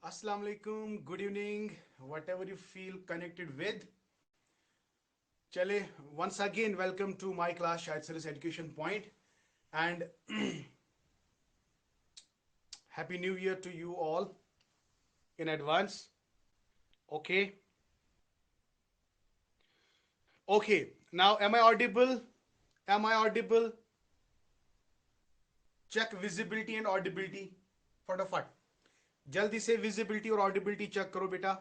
Assalamu alaikum, good evening, whatever you feel connected with. Chale, once again, welcome to my class, Shahid Service Education Point, and Happy New Year to you all in advance. Okay. Okay, now am I audible? Am I audible? Check visibility and audibility. फटाफट जल्दी से visibility और audibility check करो बेटा.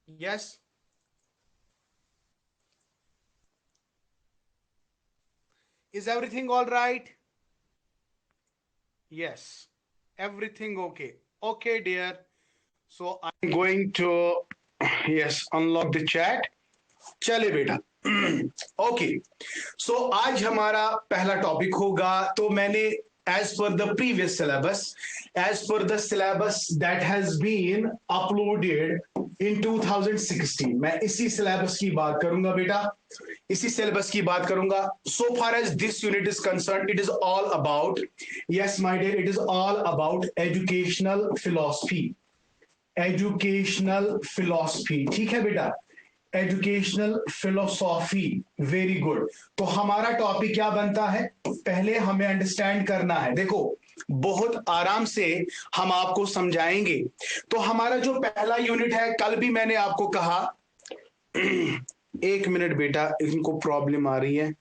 Yes. Is everything all right? Yes. Everything okay. Okay, dear. So I'm going to, yes, unlock the chat. चले बेटा. Okay, सो आज हमारा पहला टॉपिक होगा. तो मैंने as per the previous syllabus, as per the syllabus that has been uploaded in 2016, मैं इसी सिलेबस की बात करूंगा बेटा, इसी सिलेबस की बात करूंगा. So far as this unit is concern, it is all about, yes my dear, it is all about educational philosophy. Educational philosophy, ठीक है बेटा, एजुकेशनल फिलोसॉफी. Very good. तो हमारा टॉपिक क्या बनता है, पहले हमें अंडरस्टैंड करना है. देखो, बहुत आराम से हम आपको समझाएंगे. तो हमारा जो पहला यूनिट है, कल भी मैंने आपको कहा, एक मिनट बेटा, इनको प्रॉब्लम आ रही है.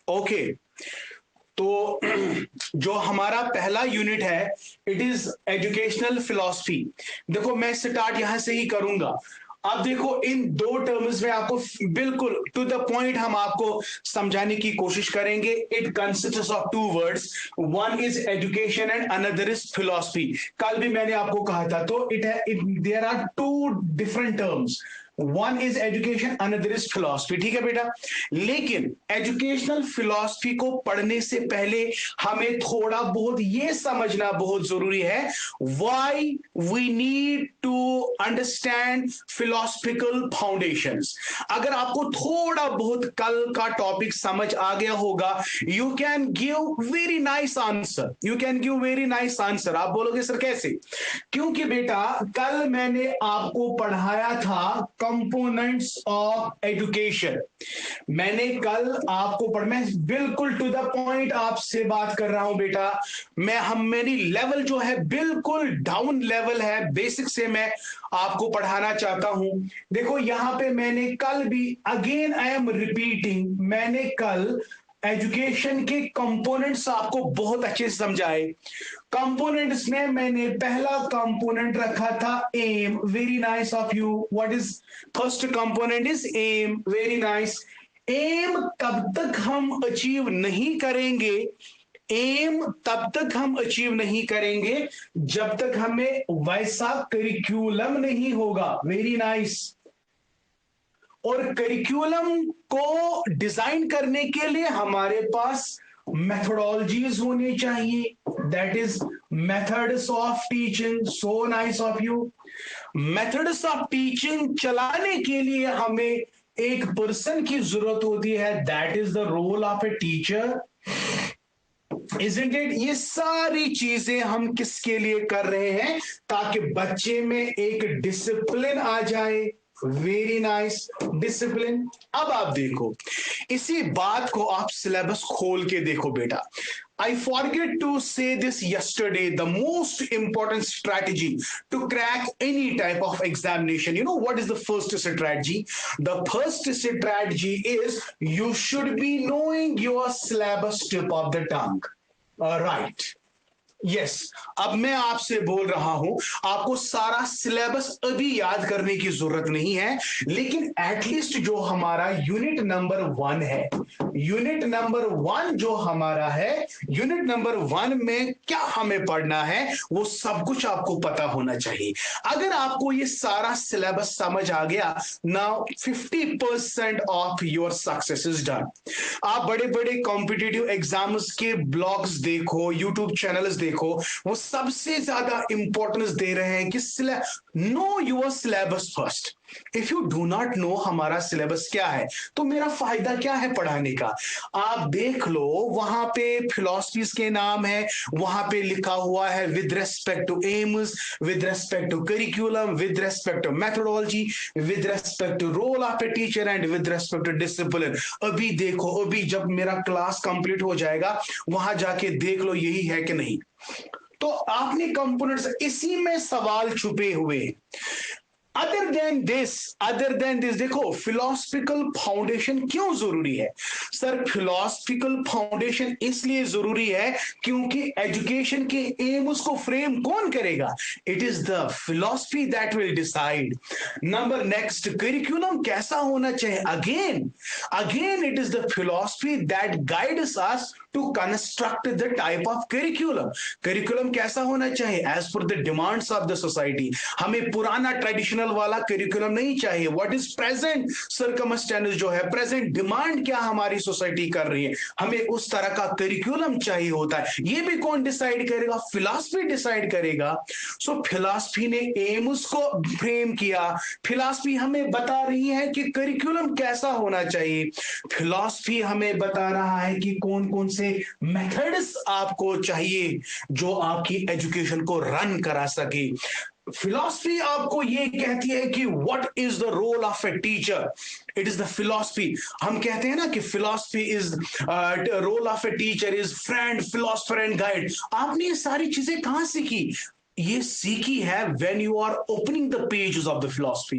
ओके, तो जो हमारा पहला यूनिट है, इट इज एजुकेशनल फिलॉसफी. देखो, मैं स्टार्ट यहां से ही करूंगा. अब देखो, इन दो टर्म्स में आपको बिल्कुल टू द पॉइंट हम आपको समझाने की कोशिश करेंगे. It consists of two words, one is education and another is philosophy. कल भी मैंने आपको कहा था. तो there are two different terms, one is education, another is philosophy. ठीक है बेटा, लेकिन एजुकेशनल फिलॉसफी को पढ़ने से पहले हमें थोड़ा बहुत ये समझना बहुत जरूरी है, why we need to understand philosophical foundations. अगर आपको थोड़ा बहुत कल का टॉपिक समझ आ गया होगा, you can give very nice answer, you can give very nice answer. आप बोलोगे सर कैसे? क्योंकि बेटा, कल मैंने आपको पढ़ाया था कंपोनेंट्स ऑफ एजुकेशन. मैंने कल आपको मैं बिल्कुल टू द पॉइंट आपसे बात कर रहा हूं बेटा. मेरी लेवल जो है बिल्कुल डाउन लेवल है, बेसिक से मैं आपको पढ़ाना चाहता हूं. देखो, यहां पे मैंने कल भी, अगेन आई एम रिपीटिंग, मैंने कल एजुकेशन के कंपोनेंट्स आपको बहुत अच्छे से समझाए. कंपोनेंट्स में मैंने पहला कंपोनेंट रखा था M. Very nice of you. What is first component? Is M. Very nice. M तब तक हम अचीव नहीं करेंगे, एम तब तक हम अचीव नहीं करेंगे जब तक हमें वैसा करिकुलम नहीं होगा. Very nice. और करिकुलम को डिजाइन करने के लिए हमारे पास मेथोडोलॉजीज होनी चाहिए. That is methods of teaching. So nice of you. Methods of teaching चलाने के लिए हमें एक पर्सन की जरूरत होती है. That is the role of a teacher. Isn't it? ये सारी चीजें हम किसके लिए कर रहे हैं? ताकि बच्चे में एक डिसिप्लिन आ जाए. Very nice, discipline. अब आप देखो, इसी बात को आप सिलेबस खोल के देखो बेटा. I forget to say this yesterday. The most important strategy to crack any type of examination. You know what is the first strategy? The first strategy is you should be knowing your syllabus tip of the tongue. Right. Yes, अब मैं आपसे बोल रहा हूं, आपको सारा syllabus अभी याद करने की जरूरत नहीं है, लेकिन एटलीस्ट जो हमारा यूनिट नंबर 1 है, यूनिट नंबर 1 जो हमारा है, यूनिट नंबर 1 में क्या हमें पढ़ना है वो सब कुछ आपको पता होना चाहिए. अगर आपको ये सारा सिलेबस समझ आ गया, now 50% of your success is done. आप बड़े बड़े कॉम्पिटिटिव एग्जाम्स के ब्लॉग्स देखो, यूट्यूब चैनल्स देखो, वो सबसे ज्यादा इंपॉर्टेंस दे रहे हैं कि know your syllabus first. If you do not know हमारा सिलेबस क्या है, तो मेरा फायदा क्या है पढ़ाने का। आप देख लो, वहां पे फिलॉसफीज के नाम है, वहां पे लिखा हुआ है with respect to aims, with respect to curriculum, with respect to methodology, with respect to role of a teacher and with respect to discipline. अभी देखो, अभी जब मेरा क्लास कंप्लीट हो जाएगा, वहां जाके देख लो यही है कि नहीं। तो आपने कंपोनेंट्स, इसी में सवाल छुपे हुए। अदर देन दिस देखो, फिलोसफिकल फाउंडेशन क्यों जरूरी है? सर, फिलोसफिकल फाउंडेशन इसलिए जरूरी है क्योंकि एजुकेशन के एम उसको फ्रेम कौन करेगा? It is the philosophy that will decide. Number next, curriculum कैसा होना चाहिए? Again it is the philosophy that guides us to construct the type of curriculum. Curriculum कैसा होना चाहिए? As per the demands of the society. हमें पुराना traditional वाला curriculum नहीं चाहिए। व्हाट इज प्रेजेंट सर्कमस्टेंस जो है, प्रेजेंट डिमांड क्या हमारी सोसाइटी कर रही है, हमें उस तरह का करिकुलम चाहिए होता है। ये भी कौन डिसाइड करेगा? फिलॉसफी डिसाइड करेगा। सो फिलॉसफी ने एम्स को फ्रेम किया, फिलॉसफी हमें बता रही है कि करिकुलम कैसा होना चाहिए, फिलॉसफी हमें बता रहा है कि कौन कौन से मेथड्स आपको चाहिए जो आपकी एजुकेशन को रन करा सके। फिलॉसफी आपको ये कहती है कि what is the role of a teacher. It is the philosophy. हम कहते हैं ना कि philosophy is role of a teacher is friend, philosopher and guide. आपने ये सारी चीजें कहां सीखी? ये सीखी है when you are opening the pages of the philosophy।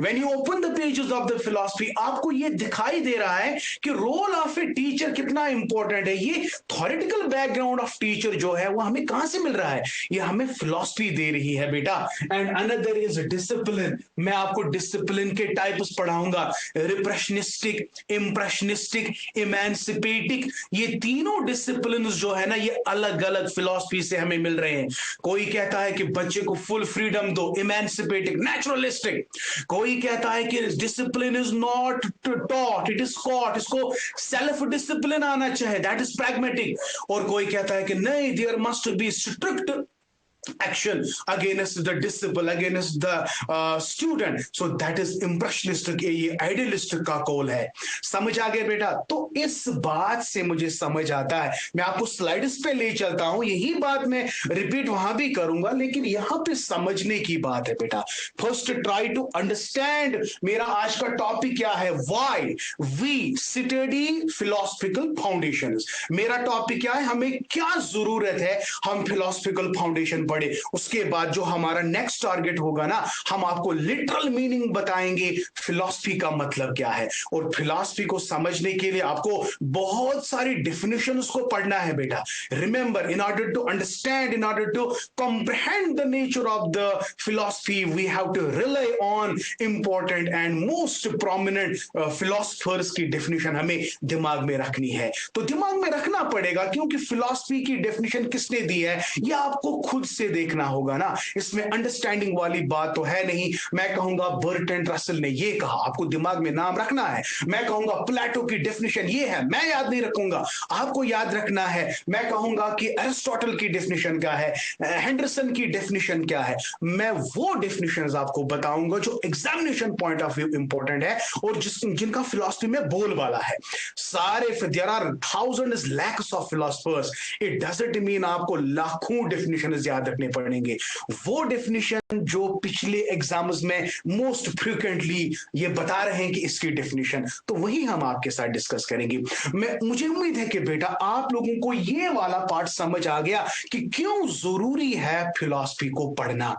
when you open the pages of the philosophy, आपको ये दिखाई दे रहा है कि रोल ऑफ ए टीचर कितना इंपॉर्टेंट है। ये थ्योरेटिकल बैकग्राउंड ऑफ टीचर जो है वो हमें कहां से मिल रहा है? ये हमें फिलॉसफी दे रही है बेटा। And another is discipline. मैं आपको डिसिप्लिन के टाइप्स पढ़ाऊंगा, रिप्रेशनिस्टिक, इम्प्रेशनिस्टिक, इमेंसिपेटिक। ये तीनों डिसिप्लिन जो है ना, ये अलग अलग फिलॉसफी से हमें मिल रहे हैं। कोई कहता है कि बच्चे को फुल फ्रीडम दो, इमेंसिपेटिक, नेचुरलिस्टिक। कोई कहता है कि discipline is not taught, it is caught, इसको सेल्फ डिसिप्लिन आना चाहिए, दैट इज प्रैग्मेटिक। और कोई कहता है कि नहीं, there must be strict action against the disciple, against the student, so that is impressionistic, ये idealistic का कॉल है। समझ आ गया बेटा? तो इस बात से मुझे समझ आता है, मैं आपको स्लाइड्स पे ले चलता हूं, यही बात मैं रिपीट वहां भी करूंगा, लेकिन यहां पे समझने की बात है बेटा। First try to understand. मेरा आज का टॉपिक क्या है? Why we study philosophical foundations. मेरा टॉपिक क्या है? हमें क्या जरूरत है हम फिलोसफिकल फाउंडेशन पढ़े। उसके बाद जो हमारा नेक्स्ट टारगेट होगा ना, हम आपको लिटरल मीनिंग बताएंगे फिलॉसफी का मतलब क्या है। और फिलॉसफी को समझने के लिए आपको बहुत सारी डिफिनेशंस को पढ़ना है बेटा। Remember, in order to understand, in order to comprehend the nature of the philosophy, we have to rely on important and most prominent philosophers की डिफिनेशन हमें दिमाग में रखनी है। तो दिमाग में रखना पड़ेगा, क्योंकि फिलॉसफी की डिफिनेशन किसने दी है यह आपको खुद से देखना होगा ना। इसमें अंडरस्टैंडिंग वाली बात तो है नहीं। मैं कहूंगा बर्ट्रैंड रसल ने ये कहा, आपको दिमाग में नाम रखना है। मैं कहूंगा प्लेटो की डेफिनेशन ये है, मैं याद नहीं रखूंगा, आपको याद रखना है। मैं कहूंगा कि अरिस्टोटल की डेफिनेशन क्या है, हेंडरसन की डेफिनेशन क्या है। मैं वो डेफिनेशंस आपको बताऊंगा जो examination point of view important है और जिनका फिलॉसफी में बोल वाला है। सारे there are thousands lakhs of philosophers. It doesn't mean आपको लाखों डेफिनेशन याद रखने पड़ेंगे। वो डेफिनेशन जो पिछले एग्जाम्स में मोस्ट फ्रीक्वेंटली ये बता रहे हैं कि इसकी डेफिनेशन, तो वही हम आपके साथ डिस्कस करेंगे। मुझे उम्मीद है कि बेटा आप लोगों को ये वाला पार्ट समझ आ गया कि क्यों जरूरी है फिलॉसफी को पढ़ना,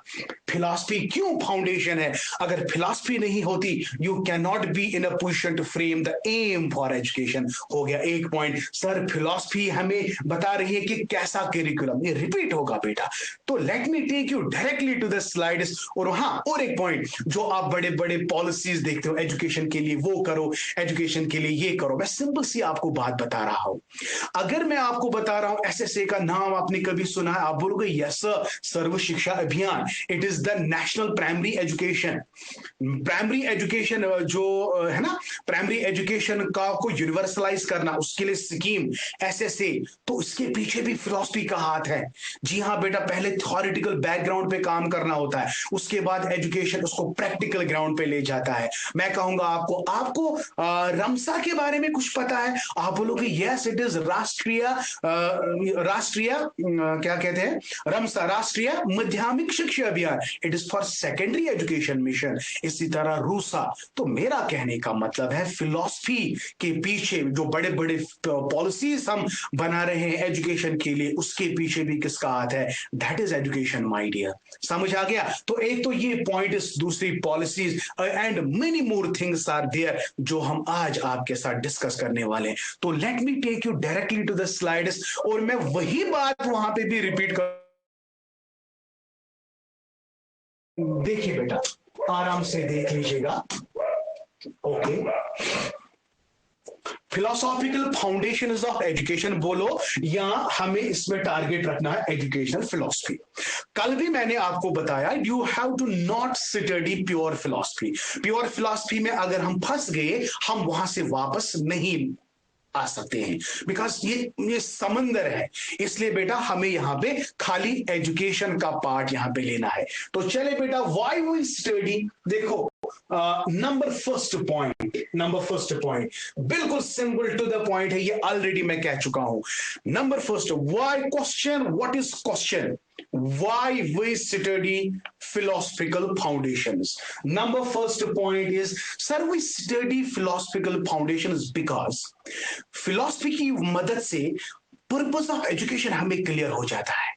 फिलॉसफी क्यों फाउंडेशन है। अगर फिलॉसफी नहीं होती, you can not be in a position to frame the aim for education. हो गया एक पॉइंट। सर, फिलॉसफी हमें बता रही है कि कैसा करिकुलम, ये रिपीट होगा बेटा। तो let me take you directly to the slides. और हाँ, और एक पॉइंट, जो आप बड़े बड़े पॉलिसीज देखते हो एजुकेशन के लिए, वो करो, एजुकेशन के लिए ये करो, मैं सिंपल सी आपको बात बता रहा हूं। अगर मैं आपको बता रहा हूं एसएसए का नाम आपने कभी सुना है, आप बोलोगे यस सर, सर्व शिक्षा अभियान, it is the national primary education. Primary education जो है ना, प्राइमरी एजुकेशन का को यूनिवर्सलाइज करना, उसके लिए स्कीम एसएसए, तो उसके पीछे भी फिलॉसफी का हाथ है। जी हाँ बेटा, पहले थ्योरेटिकल बैकग्राउंड पे काम करना होता है, उसके बाद एजुकेशन उसको प्रैक्टिकल ग्राउंड पे ले जाता है। मैं कहूंगा आपको आपको रमसा के बारे में कुछ पता है? आप बोलोगे यस, इट इज राष्ट्रीय क्या कहते हैं, रमसा राष्ट्रीय माध्यमिक शिक्षा अभियान, it is for secondary education mission. इसी तरह रूसा। तो मेरा कहने का मतलब है फिलॉसफी के पीछे जो बड़े बड़े पॉलिसीज हम बना रहे हैं एजुकेशन के लिए, उसके पीछे भी किसका हाथ है? That is education my dear. समझ आ गया? तो एक तो ये पॉइंट इज, दूसरी policies and many more things are there जो हम आज आपके साथ डिस्कस करने वाले हैं। तो let me take you directly to the slides, और मैं वही बात वहां पे भी रिपीट कर, देखिए बेटा, आराम से देख लीजिएगा। Okay, philosophical foundation of education बोलो, या हमें इसमें टारगेट रखना है एजुकेशनल फिलोसफी। कल भी मैंने आपको बताया you have to not study pure philosophy. Pure philosophy में अगर हम फंस गए, हम वहां से वापस नहीं आ सकते हैं, बिकॉज ये समंदर है। इसलिए बेटा हमें यहां पे खाली एजुकेशन का पार्ट यहां पे लेना है। तो चले बेटा, व्हाई वी स्टडी, देखो नंबर फर्स्ट पॉइंट बिल्कुल सिंपल टू द पॉइंट है, ये ऑलरेडी मैं कह चुका हूं। Number first, why question, what is question, why we study philosophical foundations. Number first point is, sir, we study philosophical foundations because philosophy की मदद से purpose of education हमें क्लियर हो जाता है।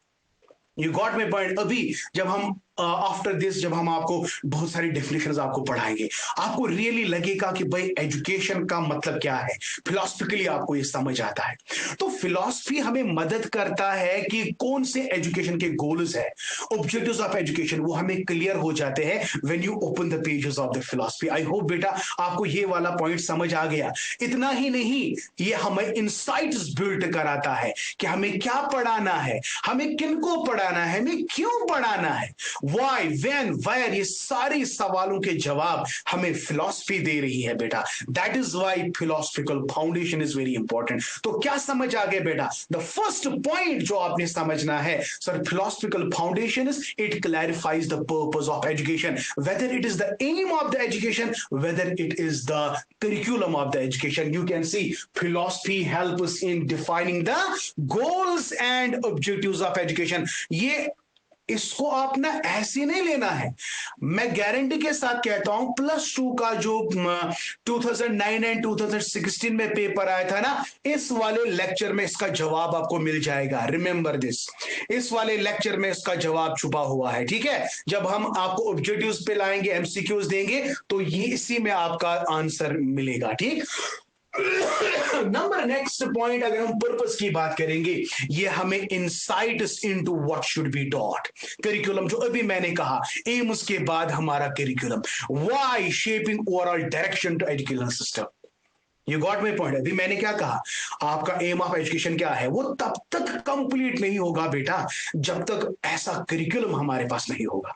You got my point. अभी जब हम आफ्टर दिस जब हम आपको बहुत सारी डेफिनेशंस आपको पढ़ाएंगे, आपको रियली लगेगा कि भाई एजुकेशन का मतलब क्या है, फिलोसफिकली आपको ये समझ आता है। तो फिलोसफी हमें मदद करता है कि कौन से एजुकेशन के गोल्स है, ऑब्जेक्टिव्स ऑफ एजुकेशन, वो हमें क्लियर हो जाते हैं when you open the pages of the philosophy. I hope बेटा आपको ये वाला पॉइंट समझ आ गया। इतना ही नहीं, ये हमें इंसाइट्स बिल्ड कराता है कि हमें क्या पढ़ाना है, हमें किनको पढ़ाना है, हमें क्यों पढ़ाना है, व्हाई, व्हेन, वेयर, ये सारे सवालों के जवाब हमें फिलॉसफी दे रही है बेटा। That is why philosophical foundation is very important. तो क्या समझ आ गया बेटा? द फर्स्ट पॉइंट जो आपने समझना है, sir, philosophical foundation is, it clarifies the purpose of education, whether it is the aim of the education, whether it is the curriculum of the education. You can see philosophy helps us in defining the goals and objectives of education. ये इसको आप ना ऐसे नहीं लेना है। मैं guarantee के साथ कहता हूं, +2 का जो 2009 एंड 2016 में पेपर आया था ना, इस वाले लेक्चर में इसका जवाब आपको मिल जाएगा। रिमेंबर दिस, इस वाले लेक्चर में इसका जवाब छुपा हुआ है। ठीक है, जब हम आपको ऑब्जेक्टिव्स पे लाएंगे, एमसीक्यूज देंगे, तो ये इसी में आपका आंसर मिलेगा। ठीक। नंबर नेक्स्ट पॉइंट, अगर हम पर्पस की बात करेंगे, ये हमें insights into what should be taught, curriculum, जो अभी मैंने कहा, एम उसके बाद हमारा curriculum, why shaping overall direction to education system. You got my point. अभी मैंने क्या कहा, आपका एम ऑफ एजुकेशन क्या है, वो तब तक कंप्लीट नहीं होगा बेटा जब तक ऐसा करिकुलम हमारे पास नहीं होगा।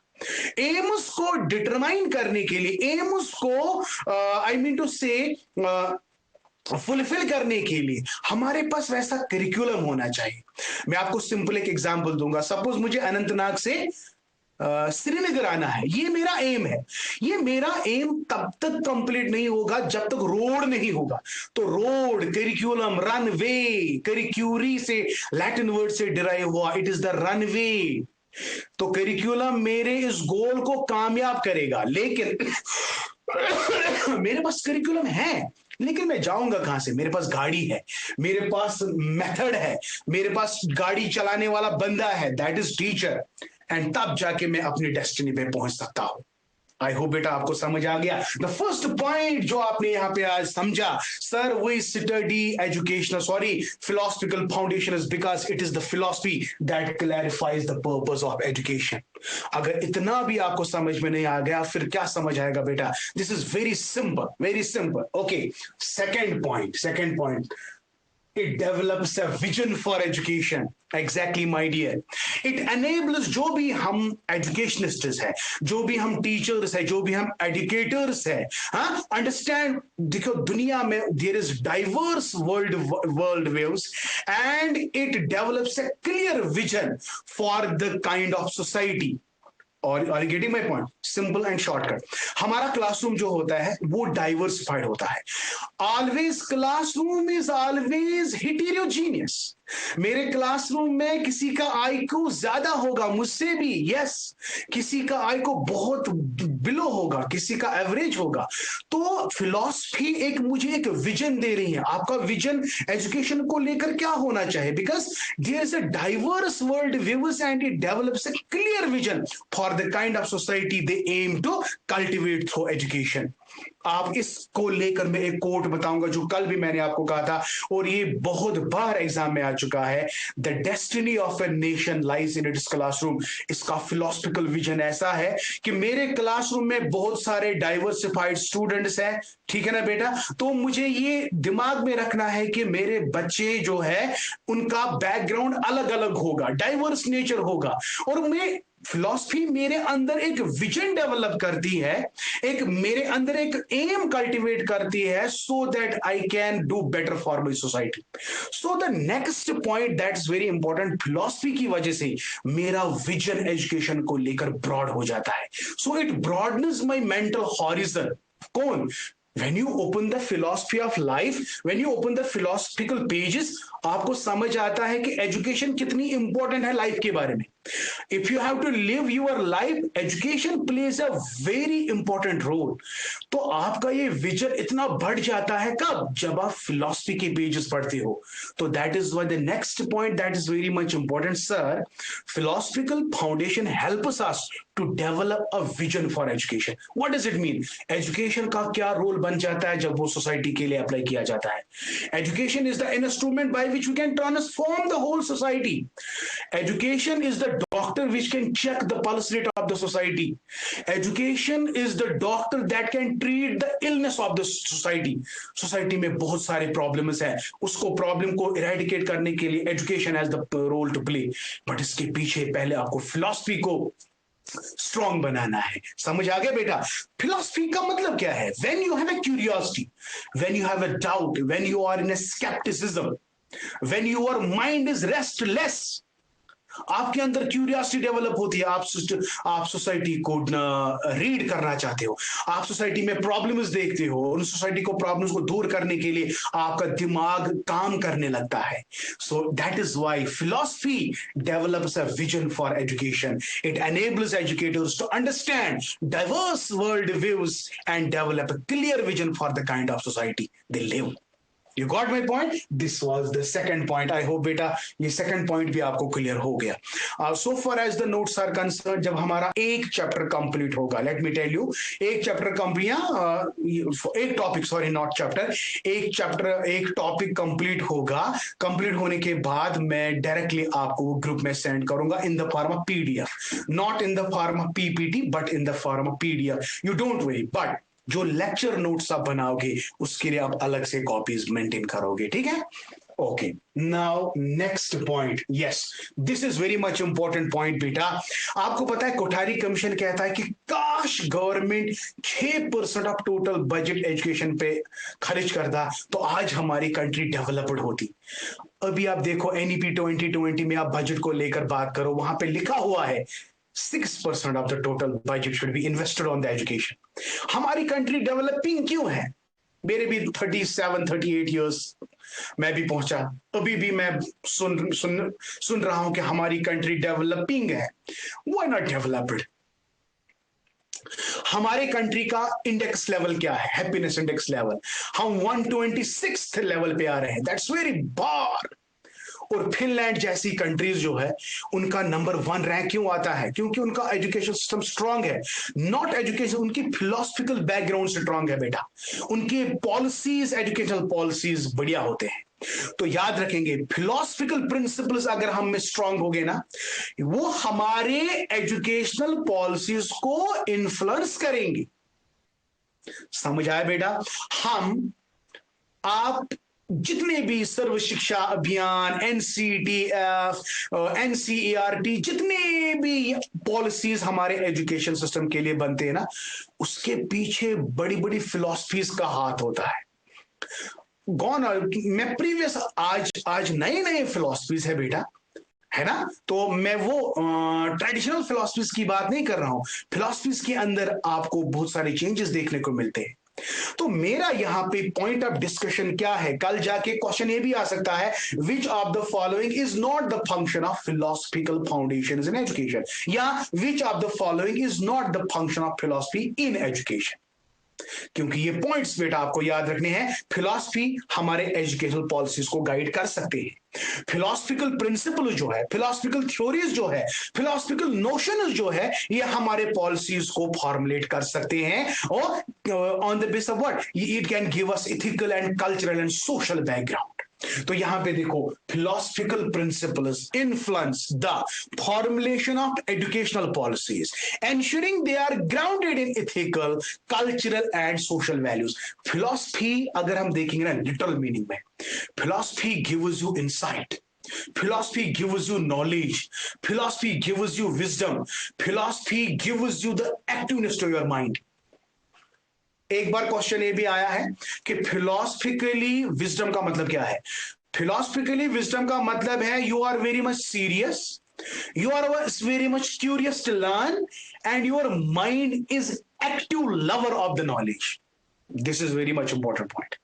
एम्स को डिटरमाइन करने के लिए, एम्स को आई मीन टू से फुलफिल करने के लिए हमारे पास वैसा करिकुलम होना चाहिए। मैं आपको सिंपल एक एग्जांपल दूंगा। सपोज मुझे अनंतनाग से श्रीनगर आना है, ये मेरा एम है। ये मेरा एम तब तक कंप्लीट नहीं होगा जब तक रोड नहीं होगा। तो रोड, करिकुलम, रनवे, करिक्यूरी से लैटिन वर्ड से डिराइव हुआ, इट इज द रनवे। तो करिकुलम मेरे इस गोल को कामयाब करेगा, लेकिन मेरे पास करिकुलम है, लेकिन मैं जाऊंगा कहां से? मेरे पास गाड़ी है, मेरे पास मेथड है, मेरे पास गाड़ी चलाने वाला बंदा है, दैट इज टीचर, एंड तब जाके मैं अपनी डेस्टिनी पे पहुंच सकता हूं। आई होप बेटा आपको समझ आ गया। द फर्स्ट पॉइंट जो आपने यहाँ पे आज समझा, sir we study educational philosophical foundation is because it is the philosophy that clarifies the purpose of education. अगर इतना भी आपको समझ में नहीं आ गया फिर क्या समझ आएगा बेटा? This is very simple, very simple. Okay, second point, it develops a vision for education. Exactly my dear, it enables, जो भी हम एजुकेशनिस्ट्स है, जो भी हम टीचर्स है, जो भी हम एजुकेटर्स है, हाँ, अंडरस्टैंड, देखो दुनिया में there is diverse world views and it develops a clear vision for the kind of society. और getting my point, simple and shortcut, हमारा क्लासरूम जो होता है वो डाइवर्सिफाइड होता है। Always classroom is always heterogeneous. मेरे क्लासरूम में किसी का आईक्यू ज्यादा होगा मुझसे भी, यस, किसी का आईक्यू बहुत बिलो होगा, किसी का एवरेज होगा। तो फिलॉसफी एक मुझे एक विजन दे रही है। आपका विजन एजुकेशन को लेकर क्या होना चाहिए? Because there is a diverse world views and it develops a clear vision for the kind of society they aim to cultivate through education. आप इसको लेकर मैं एक कोट बताऊंगा जो कल भी मैंने आपको कहा था और ये बहुत बार एग्जाम में आ चुका है। The destiny of a nation lies in its classroom. इसका फिलोसफिकल विजन ऐसा है कि मेरे क्लासरूम में बहुत सारे डाइवर्सिफाइड स्टूडेंट्स हैं, ठीक है ना बेटा? तो मुझे ये दिमाग में रखना है कि मेरे बच्चे जो है उनका बैकग्राउंड अलग अलग होगा, डाइवर्स नेचर होगा, और मैं फिलॉसफी मेरे अंदर एक विजन डेवलप करती है, एक मेरे अंदर एक एम कल्टीवेट करती है, so that I can do better for my society. So the next point that is very important, philosophy की वजह से मेरा विजन एजुकेशन को लेकर ब्रॉड हो जाता है। So it broadness my mental horizon. कौन? When you open the philosophy of life, when you open the philosophical pages, आपको समझ आता है कि एजुकेशन कितनी इंपॉर्टेंट है लाइफ के बारे में। If you have to live your life, education plays a very important role. तो आपका ये विजन इतना बढ़ जाता है कब? जब आप फिलॉसफी के पेजेस पढ़ते हो। तो that is why the next point that is very much important, sir philosophical foundation helps us to develop a vision for education. What does it mean? Education का क्या रोल बन जाता है जब वो सोसाइटी के लिए अप्लाई किया जाता है? Education is the instrument by which we can transform the whole society. Education is the doctor which can check the pulse rate of the society. Education is the doctor that can treat the illness of the society. Society में बहुत सारे problems हैं, उसको problem को eradicate करने के लिए education has the role to play. But इसके पीछे पहले आपको philosophy को स्ट्रॉन्ग बनाना है। समझ आ गया बेटा? फिलॉसफी का मतलब क्या है? When you have a curiosity, when you have a doubt, when you are in a scepticism, when your mind is restless, आपके अंदर क्यूरियोसिटी डेवलप होती है, आप सोसाइटी को रीड करना चाहते हो, आप सोसाइटी में प्रॉब्लम्स देखते हो, उन सोसाइटी को प्रॉब्लम्स को दूर करने के लिए आपका दिमाग काम करने लगता है। So that is why philosophy develops a vision for education. It enables educators to understand diverse world views and develop a clear vision for the kind of society they live. You got my point? This was the second point. I hope बेटा ये second point भी आपको clear हो गया। So far as the notes are concerned, जब हमारा एक chapter complete होगा, let me tell you, एक chapter एक topic, sorry not chapter, एक topic complete होगा। complete होने के बाद मैं directly आपको group में send करूंगा in the form of PDF, not in the form of PPT, but in the form of PDF. You don't worry, but जो लेक्चर नोट्स आप बनाओगे उसके लिए आप अलग से कॉपीज मेंटेन करोगे, ठीक है? Okay, now next point, yes, this is very much important point बेटा। आपको पता है कोठारी कमीशन कहता है कि काश government 6% of total budget education पे खर्च करता तो आज हमारी कंट्री डेवलप्ड होती। अभी आप देखो NEP 2020 में आप बजट को लेकर बात करो, वहां पे लिखा हुआ है 6% of the total budget should be invested on the education. हमारी कंट्री डेवलपिंग क्यों है? मेरे भी 37-38 ईयर्स मैं भी पहुंचा, अभी भी मैं सुन रहा हूं कि हमारी कंट्री डेवलपिंग है। Why not developed? हमारे कंट्री का इंडेक्स लेवल क्या है? हैप्पीनेस इंडेक्स लेवल हम 126th लेवल पे आ रहे हैं। दैट्स वेरी बार। और फिनलैंड जैसी कंट्रीज जो है उनका नंबर 1 रैंक क्यों आता है? क्योंकि उनका एजुकेशन सिस्टम स्ट्रांग है, नॉट एजुकेशन, उनकी फिलोसफिकल बैकग्राउंड स्ट्रांग है बेटा, उनके पॉलिसीज, एजुकेशनल पॉलिसीज बढ़िया होते हैं। तो याद रखेंगे फिलोसफिकल प्रिंसिपल्स अगर हम में स्ट्रांग हो गए ना, वो हमारे एजुकेशनल पॉलिसीज को इन्फ्लुएंस करेंगे। समझ आया बेटा? हम आप जितने भी सर्व शिक्षा अभियान, एनसीटीएफ, एनसीईआरटी, जितने भी पॉलिसीज हमारे एजुकेशन सिस्टम के लिए बनते हैं ना, उसके पीछे बड़ी बड़ी फिलॉसफीज का हाथ होता है। गॉन मैं प्रीवियस, आज नए नए फिलॉसफीज है बेटा, है ना? तो मैं वो ट्रेडिशनल फिलॉसफीज की बात नहीं कर रहा हूं। फिलॉसफीज के अंदर आपको बहुत सारे चेंजेस देखने को मिलते हैं। तो मेरा यहां पे पॉइंट ऑफ डिस्कशन क्या है? कल जाके क्वेश्चन ये भी आ सकता है, which of the following is not the function of philosophical foundation in education, या which of the following is not the function of philosophy in education. क्योंकि ये पॉइंट्स बेटा आपको याद रखने हैं। फिलॉसफी हमारे एजुकेशनल पॉलिसीज को गाइड कर सकते हैं। फिलॉसफिकल प्रिंसिपल जो है, फिलॉसफिकल थ्योरीज जो है, फिलॉसफिकल नोशन जो है, ये हमारे पॉलिसीज को फॉर्मुलेट कर सकते हैं, और on the base of what it can give us ethical and cultural and social background. तो यहां पे देखो, philosophical principles influence the formulation of educational policies, ensuring they are grounded in ethical, cultural and social values. Philosophy अगर हम देखेंगे ना literal meaning में, philosophy gives you insight, philosophy gives you knowledge, philosophy gives you wisdom, philosophy gives you the activeness to your mind. एक बार question ये भी आया है कि फिलोसफिकली विजडम का मतलब क्या है? फिलोसफिकली विजडम का मतलब है you are very much serious, you are very much curious to learn, and your mind is active lover of the knowledge. This is very much important point.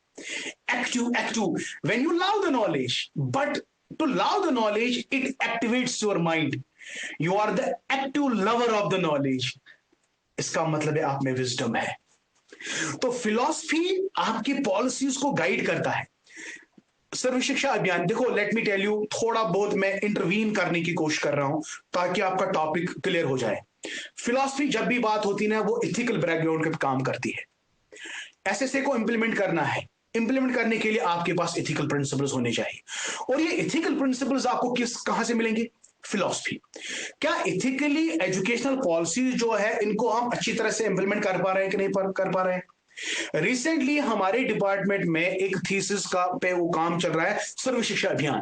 Active when you love the knowledge, but to love the knowledge it activates your mind. You are the active lover of the knowledge. इसका मतलब है आप में wisdom है। तो philosophy आपकी policies को guide करता है। सर्व शिक्षा अभियान, देखो लेट मी टेल यू, थोड़ा बहुत मैं इंटरवीन करने की कोशिश कर रहा हूं ताकि आपका टॉपिक क्लियर हो जाए। फिलॉसफी जब भी बात होती है वो इथिकल बैकग्राउंड पे काम करती है। एसएसए को इंप्लीमेंट करना है, इंप्लीमेंट करने के लिए आपके पास इथिकल प्रिंसिपल्स होने चाहिए, और ये इथिकल प्रिंसिपल्स आपको कहां से मिलेंगे? फिलॉसफी। क्या इथिकली एजुकेशनल पॉलिसी जो है इनको हम अच्छी तरह से इंप्लीमेंट कर पा रहे हैं कि नहीं कर पा रहे हैं? रिसेंटली हमारे डिपार्टमेंट में एक थीसिस का पे वो काम चल रहा है, सर्व शिक्षा अभियान।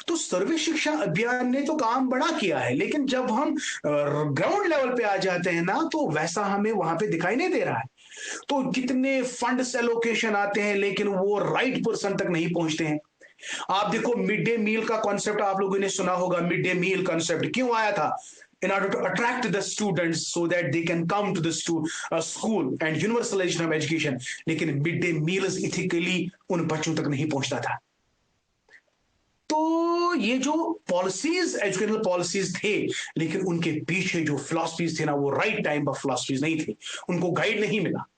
तो सर्व शिक्षा अभियान ने तो काम बड़ा किया है, लेकिन जब हम ग्राउंड लेवल पे आ जाते हैं ना, तो वैसा हमें वहां पे दिखाई नहीं दे रहा है। तो कितने फंड्स एलोकेशन आते हैं लेकिन वो राइट पर्सन तक नहीं पहुंचते हैं। आप देखो, मिड डे मील का कॉन्सेप्ट आप लोगों ने सुना होगा। मिड डे मील कॉन्सेप्ट क्यों आया था? In order to attract the students so that they can come to the school and universalization of education. लेकिन मिड डे मील्स इथिकली उन बच्चों तक नहीं पहुंचता था। तो ये जो पॉलिसीज, एजुकेशनल पॉलिसीज थे, लेकिन उनके पीछे जो फिलॉसफीज थे ना, वो राइट टाइम पर फिलॉसफीज नहीं थे, उनको गाइड नहीं मिला।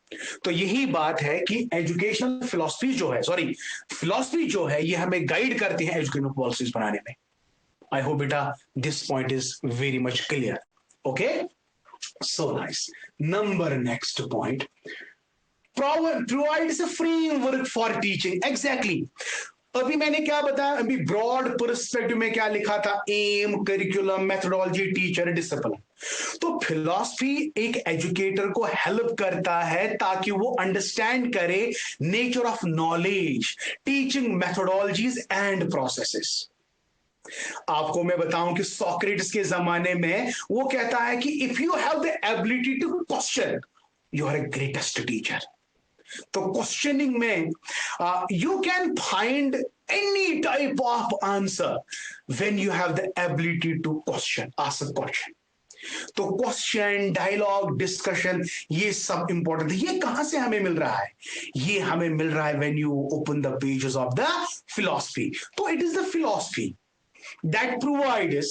तो यही बात है कि एजुकेशनल फिलॉसफी जो है, फिलॉसफी जो है, ये हमें गाइड करती है एजुकेशनल पॉलिसीज बनाने में। I hope beta this point is very much clear. Okay, so nice. Next point, provides a framework for teaching. Exactly. अभी मैंने क्या बताया? अभी ब्रॉड पर्सपेक्टिव में क्या लिखा था? Aim, curriculum, methodology, teacher, discipline. तो फिलॉसफी एक एजुकेटर को हेल्प करता है ताकि वो अंडरस्टैंड करे nature of knowledge, teaching methodologies and processes. आपको मैं बताऊं कि सोक्रेटिस के जमाने में वो कहता है कि if you have the ability to question, you are a greatest teacher. तो क्वेश्चनिंग में you can find any type of answer when you have the ability to question, ask question. तो क्वेश्चन, डायलॉग, डिस्कशन, ये सब important है। ये कहां से हमें मिल रहा है? ये हमें मिल रहा है when you open the pages of the philosophy. तो it is the philosophy that provides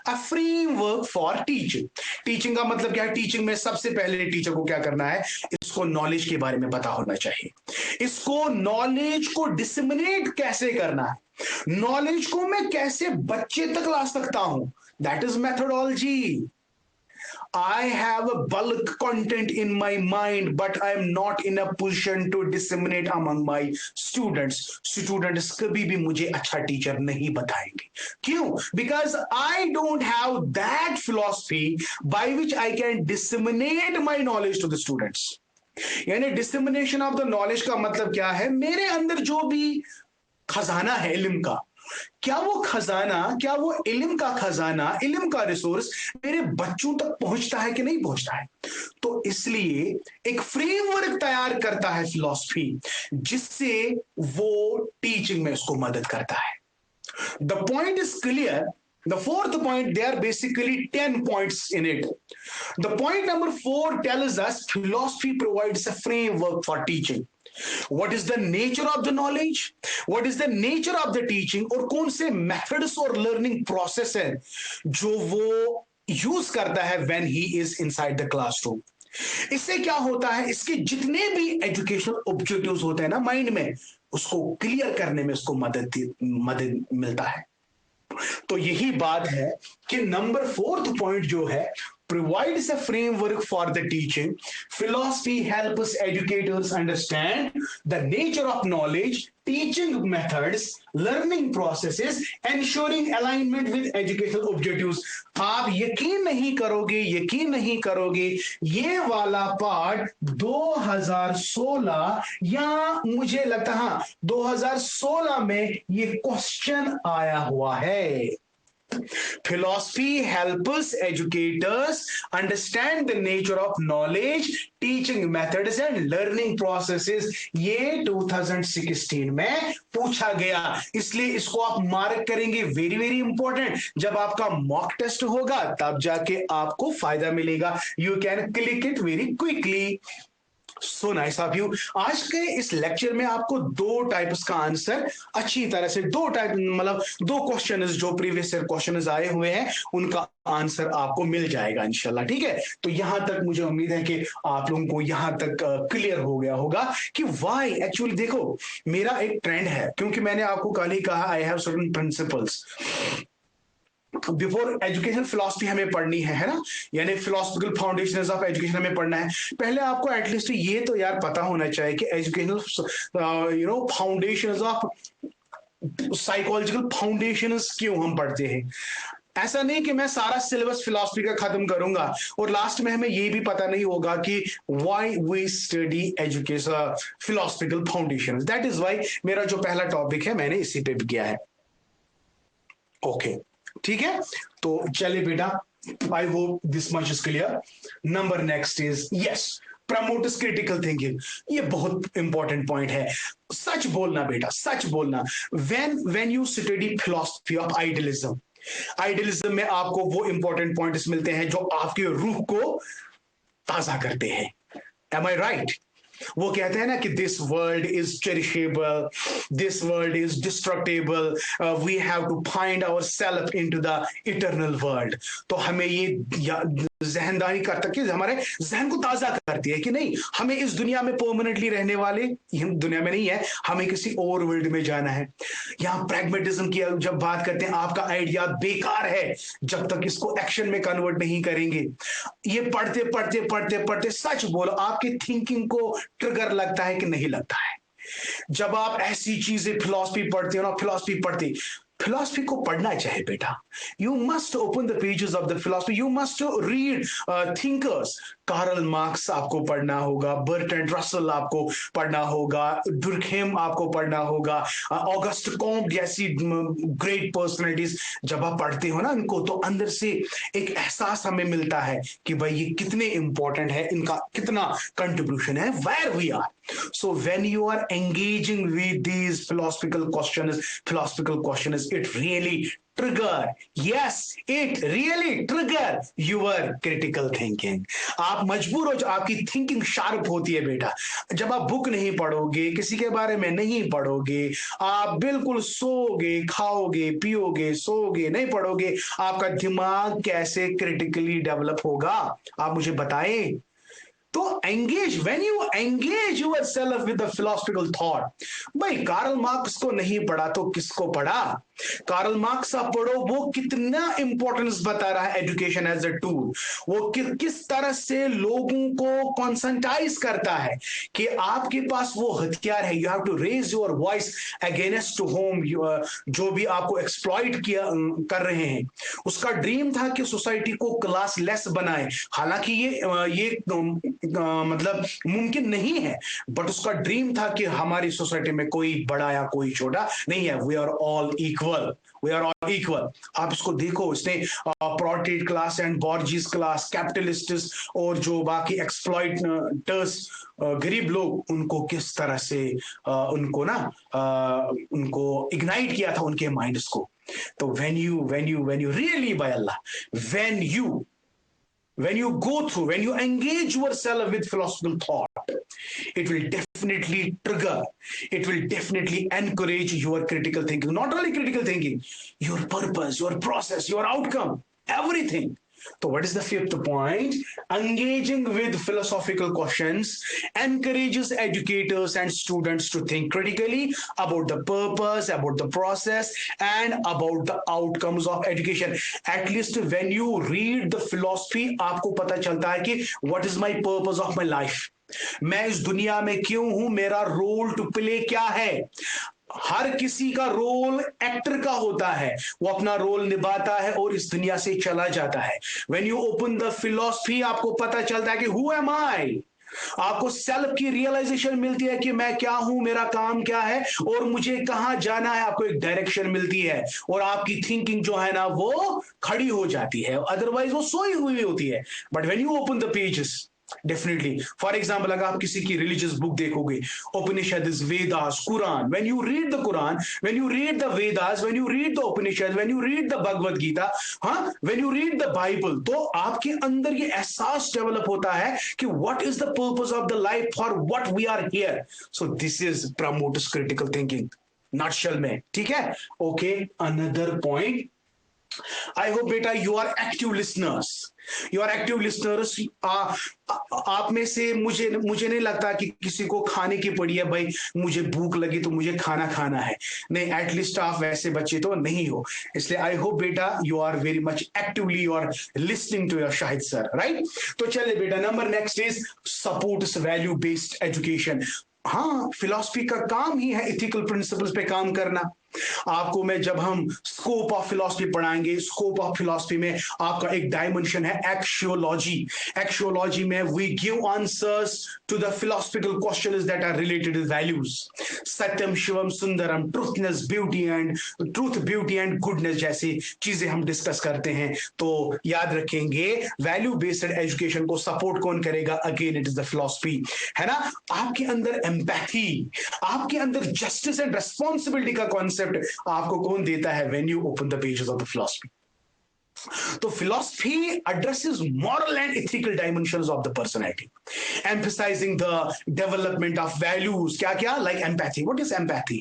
a framework for teaching. Teaching का मतलब क्या है? टीचिंग में सबसे पहले टीचर को क्या करना है? इसको नॉलेज के बारे में पता होना चाहिए। इसको नॉलेज को डिसमिनेट कैसे करना है, नॉलेज को मैं कैसे बच्चे तक ला सकता हूं, that is methodology. I have a bulk content in my mind, but I am not in a position to disseminate among my students. Students कभी भी मुझे अच्छा टीचर नहीं बताएंगे। क्यों? Because I don't have that philosophy by which I can disseminate my knowledge to the students. यानी dissemination of the knowledge का मतलब क्या है? मेरे अंदर जो भी खजाना है इल्म का, क्या वो खजाना, क्या वो इल्म का खजाना, इल्म का रिसोर्स मेरे बच्चों तक पहुंचता है कि नहीं पहुंचता है? तो इसलिए एक फ्रेमवर्क तैयार करता है फिलॉसफी, जिससे वो टीचिंग में उसको मदद करता है। The point is clear. The fourth point, there are basically 10 points in it. The point number 4 tells us philosophy provides a framework for teaching. What is the nature of the knowledge? What is the nature of the teaching? और कौन से methods और learning process है जो वो use करता है when he is inside the classroom. इससे क्या होता है? इसके जितने भी एजुकेशनल ऑब्जेक्टिव्स होते हैं ना माइंड में, उसको क्लियर करने में उसको मदद मिलता है। तो यही बात है कि नंबर 4th पॉइंट जो है, provides a framework for the teaching. Philosophy helps educators understand the nature of knowledge, teaching methods, learning processes, ensuring alignment with educational objectives. आप यकीन नहीं करोगे, ये वाला पार्ट 2016 या मुझे लगता, हाँ 2016 में ये क्वेश्चन आया हुआ है। Philosophy helps educators understand the nature of knowledge, teaching methods and learning processes. ये 2016 में पूछा गया, इसलिए इसको आप मार्क करेंगे, वेरी वेरी इंपॉर्टेंट। जब आपका मॉक टेस्ट होगा तब जाके आपको फायदा मिलेगा। You can click it very quickly. So nice of you. आज के इस लेक्चर में आपको दो टाइप्स का आंसर अच्छी तरह से, दो टाइप मतलब दो क्वेश्चन जो प्रीवियस ईयर क्वेश्चन आए हुए हैं उनका आंसर आपको मिल जाएगा इंशाल्लाह। ठीक है, तो यहां तक मुझे उम्मीद है कि आप लोगों को यहां तक क्लियर हो गया होगा कि व्हाई एक्चुअली। देखो, मेरा एक ट्रेंड है, क्योंकि मैंने आपको कल ही कहा I have certain principles. Before education philosophy हमें पढ़नी है ना, यानी फिलोसफिकल फाउंडेशंस ऑफ एजुकेशन हमें पढ़ना है। पहले आपको एटलीस्ट ये तो यार पता होना चाहिए कि educational foundations of psychological foundations क्यों हम पढ़ते हैं। ऐसा नहीं कि मैं सारा सिलेबस फिलॉसफी का खत्म करूंगा और लास्ट में हमें ये भी पता नहीं होगा कि why we study education philosophical foundation. That is why मेरा जो पहला टॉपिक है मैंने इसी पे भी किया है। ओके, ठीक है, तो चलिए बेटा, I hope this much is clear. Number next is yes, promotes critical thinking. ये बहुत इंपॉर्टेंट पॉइंट है। सच बोलना बेटा, सच बोलना। When you study philosophy of idealism, idealism में आपको वो इंपॉर्टेंट पॉइंट्स मिलते हैं जो आपके रूह को ताजा करते हैं। Am I right? वो कहते हैं ना कि this world is cherishable, this world is destructible, we have to find our self into the eternal world. तो हमें ये जहनदारी करता कि हमारे जहन को ताजा करती है कि नहीं, हमें इस दुनिया में परमानेंटली रहने वाले हम दुनिया में नहीं है, हमें किसी और वर्ल्ड में जाना है। यहाँ प्रैग्मेटिज्म की जब बात करते हैं, आपका आइडिया बेकार है जब तक इसको एक्शन में कन्वर्ट नहीं करेंगे। ये पढ़ते पढ़ते पढ़ते पढ़ते, सच बोलो, आपकी थिंकिंग को ट्रिगर लगता है कि नहीं लगता है? जब आप ऐसी चीजें फिलॉसफी पढ़ते हो ना, फिलॉसफी को पढ़ना चाहिए बेटा। You must open the pages of the philosophy, you must read thinkers. Karl Marx आपको पढ़ना होगा, बर्ट्रैंड रसल आपको पढ़ना होगा, दुर्खेम आपको पढ़ना होगा, ऑगस्ट कॉम्ट जैसी ग्रेट पर्सनैलिटीज। जब आप पढ़ते हो ना इनको, तो अंदर से एक एहसास हमें मिलता है कि भाई ये कितने इंपॉर्टेंट है, इनका कितना कंट्रीब्यूशन है, where we are. So when you are engaging with these philosophical questions, it really yes, it really trigger your critical thinking. आप मजबूर हो, आपकी थिंकिंग शार्प होती है बेटा। जब आप बुक नहीं पढ़ोगे, किसी के बारे में नहीं पढ़ोगे, आप बिल्कुल सोओगे, खाओगे, पियोगे, सोओगे, नहीं पढ़ोगे, आपका दिमाग कैसे क्रिटिकली डेवलप होगा? आप मुझे बताएं। तो engage, when you engage yourself with the philosophical thought. भाई कार्ल मार्क्स को नहीं पढ़ा तो किसको पढ़ा? कार्ल मार्क्स आप पढ़ो, वो कितना इंपॉर्टेंस बता रहा है एजुकेशन एज अ टूल। वो किस तरह से लोगों को कॉन्सेंटाइज करता है कि आपके पास वो हथियार है, you have to raise your voice against to whom, जो भी आपको एक्सप्लॉइट किया कर रहे हैं। उसका ड्रीम था कि सोसाइटी को क्लास लेस बनाए, हालांकि ये मतलब मुमकिन नहीं है, बट उसका ड्रीम था कि हमारी सोसाइटी में कोई बड़ा या कोई छोटा नहीं है, we are all equal, we are all equal. आप इसको देखो, इसने proletariat class and bourgeois class, capitalists और जो बाकी एक्सप्लॉइटर्स, गरीब लोग, उनको किस तरह से उनको इग्नाइट किया था उनके माइंड्स को। तो when you really, by Allah, when you go through, when you engage yourself with philosophical thought, it will definitely trigger, it will definitely encourage your critical thinking. Not only critical thinking, your purpose, your process, your outcome, everything. So what is the fifth point? Engaging with philosophical questions encourages educators and students to think critically about the purpose, about the process, and about the outcomes of education. At least when you read the philosophy, आपको पता चलता है कि what is my purpose of my life? मैं इस दुनिया में क्यों हूं, मेरा रोल टू प्ले क्या है। हर किसी का रोल एक्टर का होता है, वो अपना रोल निभाता है और इस दुनिया से चला जाता है। When you open the philosophy, आपको पता चलता है कि हु एम आई। आपको सेल्फ की रियलाइजेशन मिलती है कि मैं क्या हूं, मेरा काम क्या है और मुझे कहां जाना है। आपको एक डायरेक्शन मिलती है और आपकी थिंकिंग जो है ना वो खड़ी हो जाती है, अदरवाइज वो सोई हुई होती है। But when you open the pages, definitely, for example अगर आप किसी की रिलीजियस बुक देखोगे, Upanishad, Vedas, Quran, when you read the Quran, when you read the Vedas, when you read the Upanishad, when you read the Bhagavad Gita, हाँ, when you read the Bible, तो आपके अंदर ये एहसास डेवलप होता है कि what is the purpose of the life, for what we are here. So this is promotes critical thinking nutshell में, ठीक है। Okay, another point, I hope बेटा you are active listeners, you are active listeners. आप में से मुझे नहीं लगता कि किसी को खाने की पड़ी है, भाई मुझे भूख लगी तो मुझे खाना खाना है, नहीं, एटलीस्ट आप वैसे बच्चे तो नहीं हो। इसलिए आई होप बेटा you are very much actively you are listening to your Shahid sir, right. तो चलिए बेटा, number next is supports value based education. हाँ, फिलॉसफी का काम ही है इथिकल प्रिंसिपल्स पे काम करना। आपको मैं, जब हम स्कोप ऑफ फिलॉसफी पढ़ाएंगे, स्कोप ऑफ फिलॉसफी में आपका एक डायमेंशन है एक्शियोलॉजी। एक्शियोलॉजी में we give answers to the philosophical questions that are related with values, सत्यम शिवम सुंदरम, ट्रूथनेस, ब्यूटी एंड गुडनेस जैसी चीजें हम डिस्कस करते हैं। तो याद रखेंगे, वैल्यू बेस्ड एजुकेशन को सपोर्ट कौन करेगा? Again it is the philosophy, है ना। आपके अंदर एम्पैथी, आपके अंदर जस्टिस एंड रेस्पॉन्सिबिलिटी का कॉन्सेप्ट आपको कौन देता है? When you open the pages of the philosophy. तो philosophy addresses moral and ethical dimensions of the personality, emphasizing the development of values। क्या क्या? like empathy। what is empathy?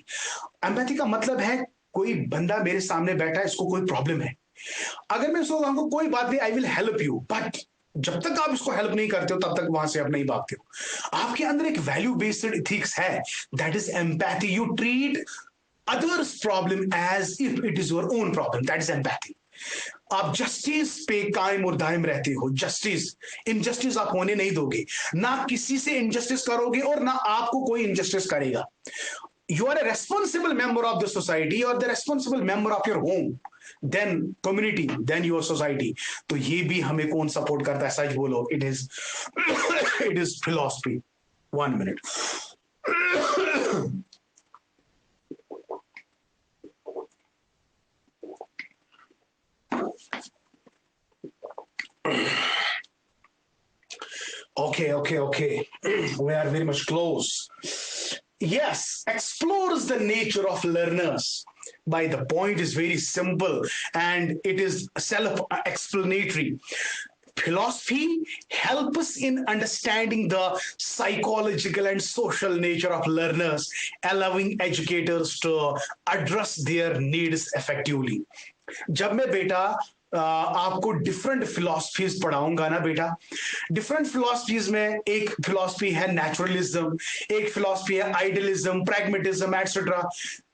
empathy का मतलब है, कोई बंदा मेरे सामने बैठा है, इसको कोई प्रॉब्लम है, अगर मैं उसको कहूंगा कोई बात नहीं, I will help you, but जब तक आप इसको हेल्प नहीं करते हो तब तक वहां से आप नहीं भागते हो। आपके अंदर एक वैल्यू बेस्ड इथिक्स है, that is empathy. You treat others problem as if it is your own problem, that is empathy। आप जस्टिस पे कायम और दायम रहते हो, जस्टिस, इनजस्टिस आप होने नहीं दोगे, ना किसी से इनजस्टिस करोगे और ना आपको कोई इनजस्टिस करेगा। You are a responsible member of the society, you are the responsible member of your home, then community, then your society। तो ये भी हमें कौन सपोर्ट करता है? सच बोलो, it is philosophy। 1 minute। Okay। We are very much close। Yes, explores the nature of learners। By the point is very simple and it is self-explanatory। Philosophy helps us in understanding the psychological and social nature of learners, allowing educators to address their needs effectively। जब मैं बेटा आपको different philosophies पढ़ाऊंगा ना बेटा। Different philosophies में एक philosophy है नेचुरलिज्म, एक फिलॉसफी है आइडियलिज्म, प्रैग्मेटिज्म एटसेट्रा।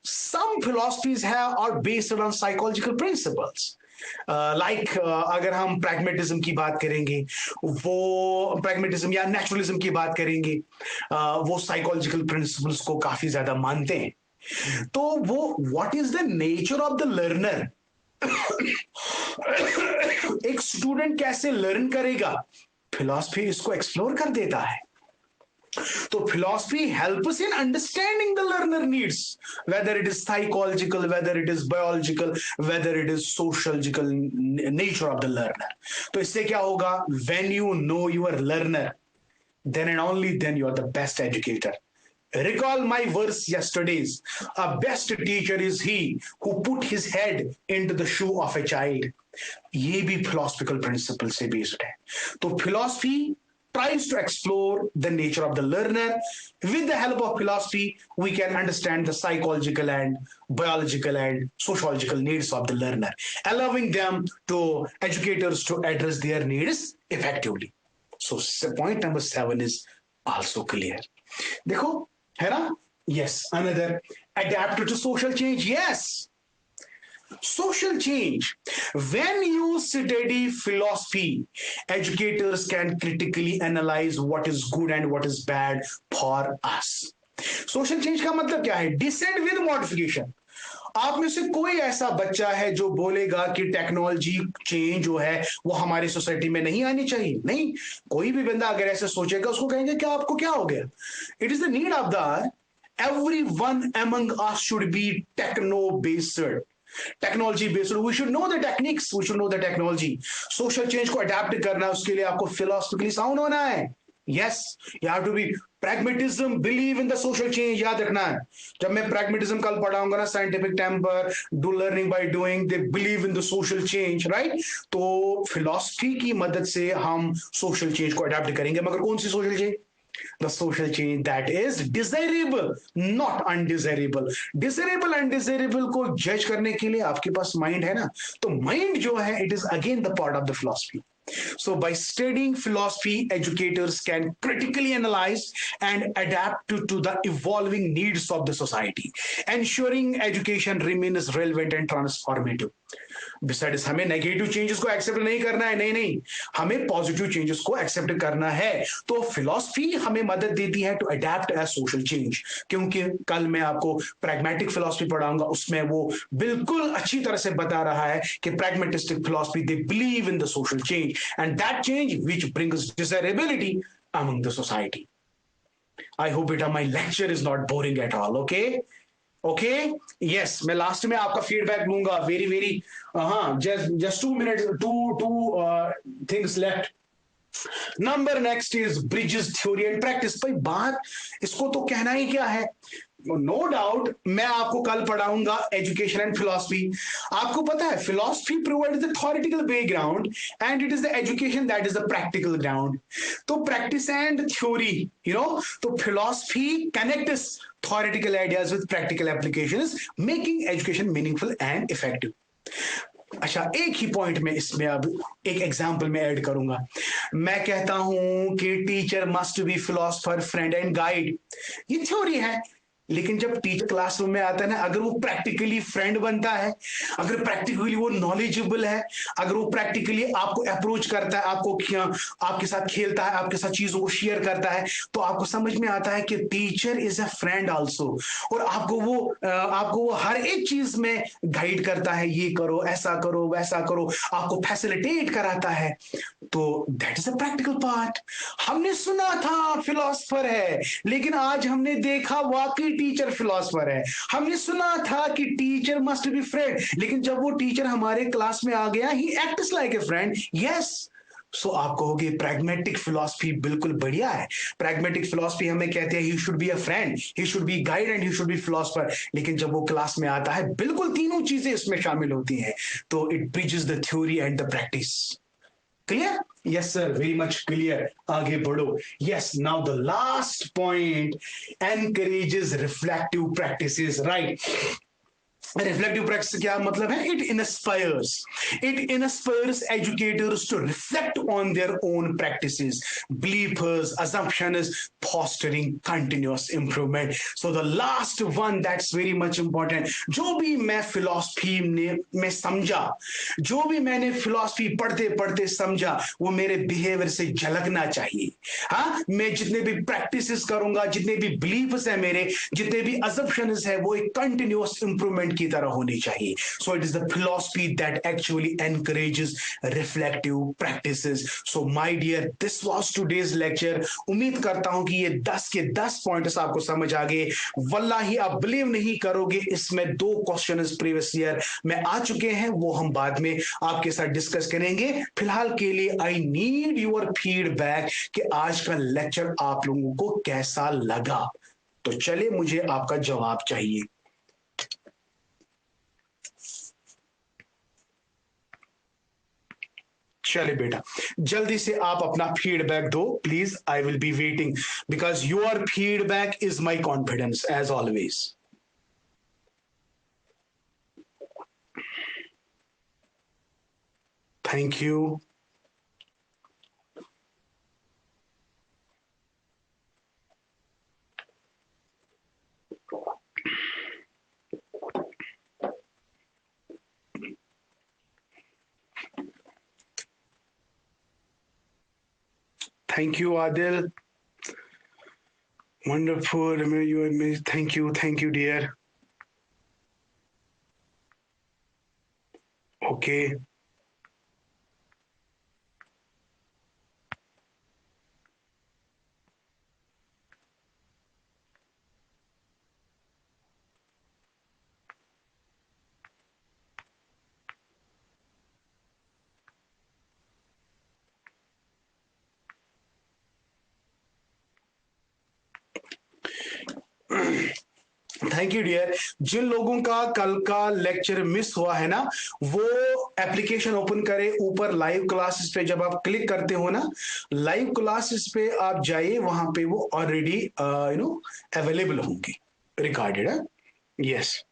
सम फिलॉसफीज है और based on psychological principles. Like अगर हम प्रैग्मेटिज्म की बात करेंगे, वो प्रैग्मेटिज्म या नेचुरलिज्म की बात करेंगे, वो साइकोलॉजिकल प्रिंसिपल्स को काफी ज्यादा मानते हैं। तो वो what is the nature of the learner, एक स्टूडेंट कैसे लर्न करेगा, फिलॉसफी इसको एक्सप्लोर कर देता है। तो philosophy helps in understanding the learner needs, whether it is psychological, whether it is biological, whether it is sociological nature of the learner। तो इससे क्या होगा, when you know your learner, then and only then you are the best educator। Recall my verse yesterday's, a best teacher is he who put his head into the shoe of a child। ये भी philosophical principle से based है। तो philosophy tries to explore the nature of the learner। With the help of philosophy, we can understand the psychological and biological and sociological needs of the learner, allowing them to educators to address their needs effectively। So point number 7 is also clear। देखो, है ना? Yes, another, adapt to social change। Yes, social change, when you study philosophy, educators can critically analyze what is good and what is bad for us। Social change का मतलब क्या है, decent with modification. आप में से कोई ऐसा बच्चा है जो बोलेगा कि टेक्नोलॉजी चेंज जो है वो हमारी सोसाइटी में नहीं आनी चाहिए? नहीं, कोई भी बंदा अगर ऐसे सोचेगा उसको कहेंगे क्या आपको क्या हो गया। It is the need of the everyone among us should be techno based, technology based. We should know the techniques, we should know the technology. Social change को अडेप्ट करना है, उसके लिए आपको फिलोसफिकली साउंड होना है। Yes, you have to be pragmatism, believe in the social change. याद रखना है, जब मैं प्रैग्मेटिज्म कल पढ़ाऊंगा ना, scientific temper, do learning by doing, they believe in the social change, right. तो फिलोसफी की मदद से हम सोशल चेंज को अडेप्ट करेंगे, मगर कौन सी social change? The social change that is desirable, not undesirable। desirable undesirable को जज करने के लिए आपके पास माइंड है ना, तो माइंड जो है it is again the part of the philosophy. So by studying philosophy, educators can critically analyze and adapt to the evolving needs of the society, ensuring education remains relevant and transformative। Besides हमें negative changes को accept नहीं करना है, नहीं नहीं, हमें positive changes को accept करना है। तो फिलॉसफी हमें मदद देती है to adapt as social change, क्योंकि कल मैं आपको प्रैग्मेटिक फिलॉसफी पढ़ाऊंगा, उसमें वो बिल्कुल अच्छी तरह से बता रहा है कि pragmatistic philosophy they believe in the social change and that change which brings desirability among the society. I hope बेटा my lecture is not boring at all. Okay okay, yes, मैं लास्ट में आपका फीडबैक लूंगा। Very very, हाँ, just 2 minute, two things left. Number next is bridges theory and practice. भाई बात इसको तो कहना ही क्या है, नो डाउट मैं आपको कल पढ़ाऊंगा एजुकेशन एंड फिलॉसफी। आपको पता है philosophy provides the theoretical background and it is the education that is the practical ground. तो practice and theory, you know, तो philosophy connects theoretical ideas with practical applications, making education meaningful and effective. अच्छा, एक ही point में इसमें अब एक example में add करूंगा। मैं कहता हूं कि teacher must be philosopher friend and guide, ये थ्योरी है। लेकिन जब टीचर क्लासरूम में आता है ना, अगर वो प्रैक्टिकली फ्रेंड बनता है, अगर प्रैक्टिकली वो नॉलेजेबल है, अगर वो प्रैक्टिकली आपको अप्रोच करता है, आपके साथ खेलता है, आपके साथ चीजों को शेयर करता है, तो आपको समझ में आता है कि teacher is a friend also. और आपको वो हर एक चीज में गाइड करता है, ये करो, ऐसा करो, वैसा करो, आपको फैसिलिटेट कराता है। तो that is a practical part. हमने सुना था फिलोसफर है, लेकिन आज हमने देखा वाकई टीचर फिलोसफर है। हमने सुना था कि टीचर मस्ट बी फ्रेंड, लेकिन जब वो टीचर हमारे क्लास में आ गया, he acts like a friend. Yes, so आप कहोगे प्रैग्मेटिक फिलॉसफी बिल्कुल बढ़िया है। प्रैग्मेटिक फिलॉसफी हमें कहते हैं he should be a friend, he should be guide and he should be philosopher. लेकिन जब वो क्लास में आता है, बिल्कुल तीनों चीजें इसमें शामिल होती हैं। तो it bridges the theory and the practice. Clear? Yes sir, very much clear. आगे बढ़ो। Yes, now the last point, encourages reflective practices, right. Reflective practice क्या मतलब है? It inspires educators to reflect on their own practices, beliefs, assumptions, fostering continuous improvement. So the last one that's very much important, जो भी मैं philosophy में समझा, जो भी मैंने फिलॉसफी पढ़ते पढ़ते समझा, वो मेरे बिहेवियर से झलकना चाहिए। हाँ, मैं जितने भी प्रैक्टिसेस करूंगा, जितने भी बिलीफ्स है मेरे, जितने भी assumptions है, वो एक कंटिन्यूअस इंप्रूवमेंट की तरह होनी चाहिए। So it is the philosophy that actually encourages reflective practices. So my dear, this was today's lecture. उम्मीद करता हूं कि ये 10 के 10 पॉइंट्स आपको समझ आ गए। वल्लाही आप बिलीव नहीं करोगे, इसमें 2 क्वेश्चंस प्रीवियस ईयर में आ चुके हैं, वो हम बाद में आपके साथ डिस्कस करेंगे। फिलहाल के लिए आई नीड योर फीडबैक कि आज का लेक्चर आप लोगों को कैसा लगा। तो चलिए, मुझे आपका जवाब चाहिए। चलिए बेटा, जल्दी से आप अपना फीडबैक दो please. I will be waiting because your feedback is my confidence as always. Thank you. Thank you Adil. Wonderful. You and me. Thank you, dear. Okay. Thank you dear. जिन लोगों का कल का लेक्चर मिस हुआ है ना, वो एप्लीकेशन ओपन करें, ऊपर लाइव क्लासेस पे जब आप क्लिक करते हो ना, लाइव क्लासेस पे आप जाइए, वहां पे वो ऑलरेडी अवेलेबल होंगे, रिकॉर्डेड है। Yes.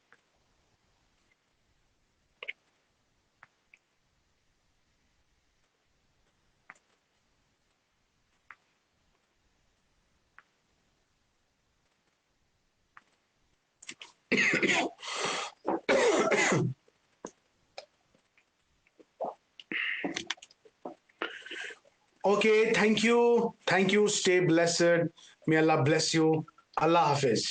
Okay, thank you, stay blessed, may Allah bless you. Allah Hafiz.